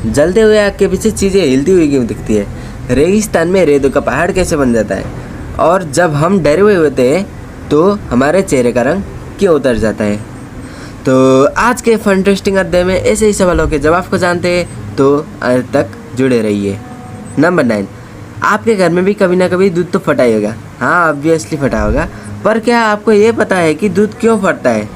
जलते हुए आग के पीछे चीज़ें हिलती हुई क्यों दिखती है? रेगिस्तान में रेतों का पहाड़ कैसे बन जाता है? और जब हम डरे हुए होते हैं तो हमारे चेहरे का रंग क्यों उतर जाता है? तो आज के फंटेस्टिंग अध्याय में ऐसे ही सवालों के जवाब को जानते हैं, तो अंत तक जुड़े रहिए। नंबर 9, आपके घर में भी कभी ना कभी दूध तो फटा ही होगा। हाँ, ऑब्वियसली फटा होगा, पर क्या आपको ये पता है कि दूध क्यों फटता है?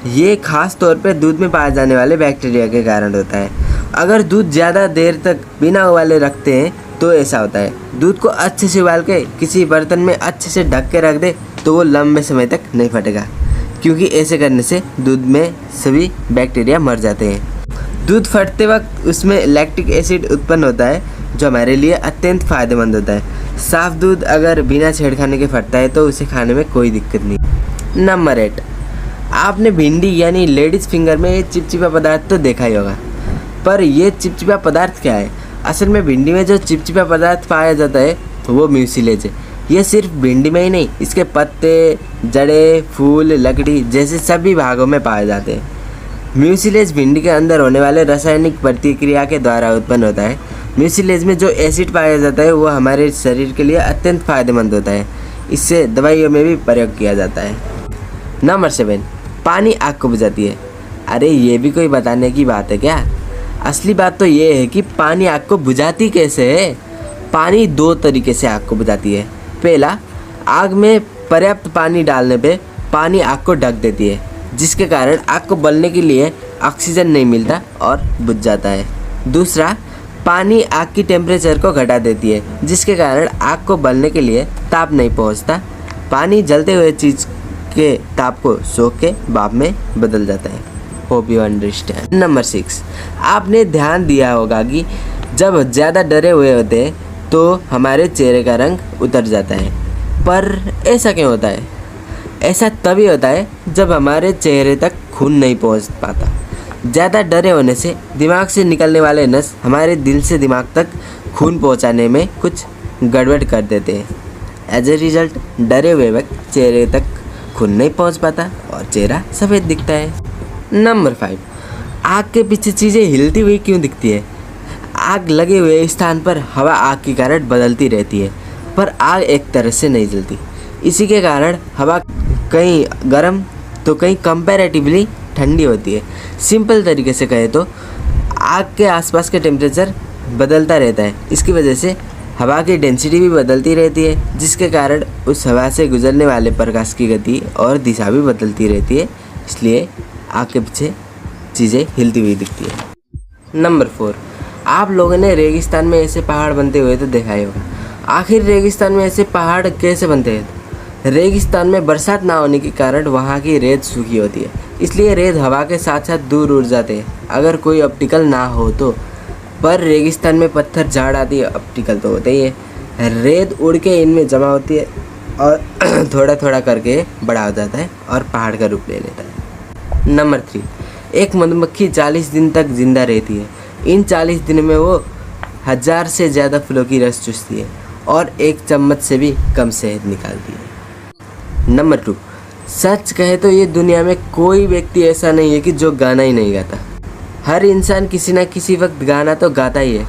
ये खास तौर पे दूध में पाए जाने वाले बैक्टीरिया के कारण होता है। अगर दूध ज़्यादा देर तक बिना उबाले रखते हैं तो ऐसा होता है। दूध को अच्छे से उबाल के किसी बर्तन में अच्छे से ढक के रख दे तो वो लंबे समय तक नहीं फटेगा, क्योंकि ऐसे करने से दूध में सभी बैक्टीरिया मर जाते हैं। दूध फटते वक्त उसमें लैक्टिक एसिड उत्पन्न होता है जो हमारे लिए अत्यंत फ़ायदेमंद होता है। साफ दूध अगर बिना छेड़खानी के फटता है तो उसे खाने में कोई दिक्कत नहीं। नंबर 8, आपने भिंडी यानी लेडीज़ फिंगर में ये चिपचिपा पदार्थ तो देखा ही होगा, पर ये चिपचिपा पदार्थ क्या है? असल में भिंडी में जो चिपचिपा पदार्थ पाया जाता है वो म्यूसिलेज है। ये सिर्फ भिंडी में ही नहीं, इसके पत्ते, जड़ें, फूल, लकड़ी जैसे सभी भागों में पाए जाते हैं। म्यूसिलेज भिंडी के अंदर होने वाले रासायनिक प्रतिक्रिया के द्वारा उत्पन्न होता है। म्यूसिलेज में जो एसिड पाया जाता है वो हमारे शरीर के लिए अत्यंत फ़ायदेमंद होता है। इससे दवाइयों में भी प्रयोग किया जाता है। नंबर 7, पानी आग को बुझाती है। अरे ये भी कोई बताने की बात है क्या? असली बात तो ये है कि पानी आग को बुझाती कैसे है। पानी 2 तरीके से आग को बुझाती है। पहला, आग में पर्याप्त पानी डालने पे पानी आग को ढक देती है, जिसके कारण आग को बलने के लिए ऑक्सीजन नहीं मिलता और बुझ जाता है। दूसरा, पानी आग की टेम्परेचर को घटा देती है, जिसके कारण आग को बलने के लिए ताप नहीं पहुंचता। पानी जलते हुए चीज़ के ताप को सोख के भाप में बदल जाता है। Hope you understand. नंबर 6, आपने ध्यान दिया होगा कि जब ज़्यादा डरे हुए होते हैं तो हमारे चेहरे का रंग उतर जाता है। पर ऐसा क्यों होता है? ऐसा तभी होता है जब हमारे चेहरे तक खून नहीं पहुंच पाता। ज़्यादा डरे होने से दिमाग से निकलने वाले नस हमारे दिल से दिमाग तक खून पहुंचाने में कुछ गड़बड़ कर देते हैं। एज ए रिजल्ट डरे हुए वक्त चेहरे तक खून नहीं पहुंच पाता और चेहरा सफ़ेद दिखता है। नंबर 5, आग के पीछे चीज़ें हिलती हुई क्यों दिखती है? आग लगे हुए स्थान पर हवा आग के कारण बदलती रहती है, पर आग एक तरह से नहीं जलती। इसी के कारण हवा कहीं गर्म तो कहीं कंपैरेटिवली ठंडी होती है। सिंपल तरीके से कहें तो आग के आसपास के टेम्परेचर बदलता रहता है। इसकी वजह से हवा की डेंसिटी भी बदलती रहती है, जिसके कारण उस हवा से गुजरने वाले प्रकाश की गति और दिशा भी बदलती रहती है। इसलिए आग के पीछे चीज़ें हिलती हुई दिखती है। नंबर 4, आप लोगों ने रेगिस्तान में ऐसे पहाड़ बनते हुए तो देखा ही होगा। आखिर रेगिस्तान में ऐसे पहाड़ कैसे बनते हैं? रेगिस्तान में बरसात ना होने के कारण वहाँ की रेत सूखी होती है, इसलिए रेत हवा के साथ साथ दूर उड़ जाते हैं अगर कोई ऑप्टिकल ना हो तो। पर रेगिस्तान में पत्थर झाड़ आती है, ऑप्टिकल तो होते ही है। रेत उड़ के इनमें जमा होती है और थोड़ा थोड़ा करके बड़ा हो जाता है और पहाड़ का रूप ले लेता है। नंबर 3, एक मधुमक्खी 40 दिन तक जिंदा रहती है। इन 40 दिन में वो 1000 से ज़्यादा फूलों की रस चूसती है और 1 चम्मच से भी कम शहद निकालती है। नंबर 2, सच कहे तो ये दुनिया में कोई व्यक्ति ऐसा नहीं है कि जो गाना ही नहीं गाता। हर इंसान किसी न किसी वक्त गाना तो गाता ही है।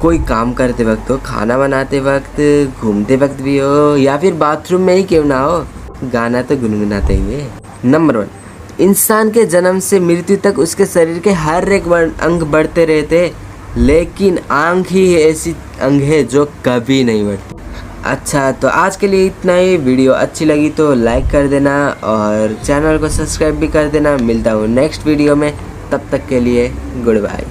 कोई काम करते वक्त हो, खाना बनाते वक्त, घूमते वक्त भी हो, या फिर बाथरूम में ही क्यों ना हो, गाना तो गुनगुनाते ही है। नंबर 1, इंसान के जन्म से मृत्यु तक उसके शरीर के हर एक अंग बढ़ते रहते, लेकिन आँख ही ऐसी अंग है जो कभी नहीं बढ़ती। अच्छा, तो आज के लिए इतना ही। वीडियो अच्छी लगी तो लाइक कर देना और चैनल को सब्सक्राइब भी कर देना। मिलता हूँ नेक्स्ट वीडियो में, तब तक के लिए गुड बाय।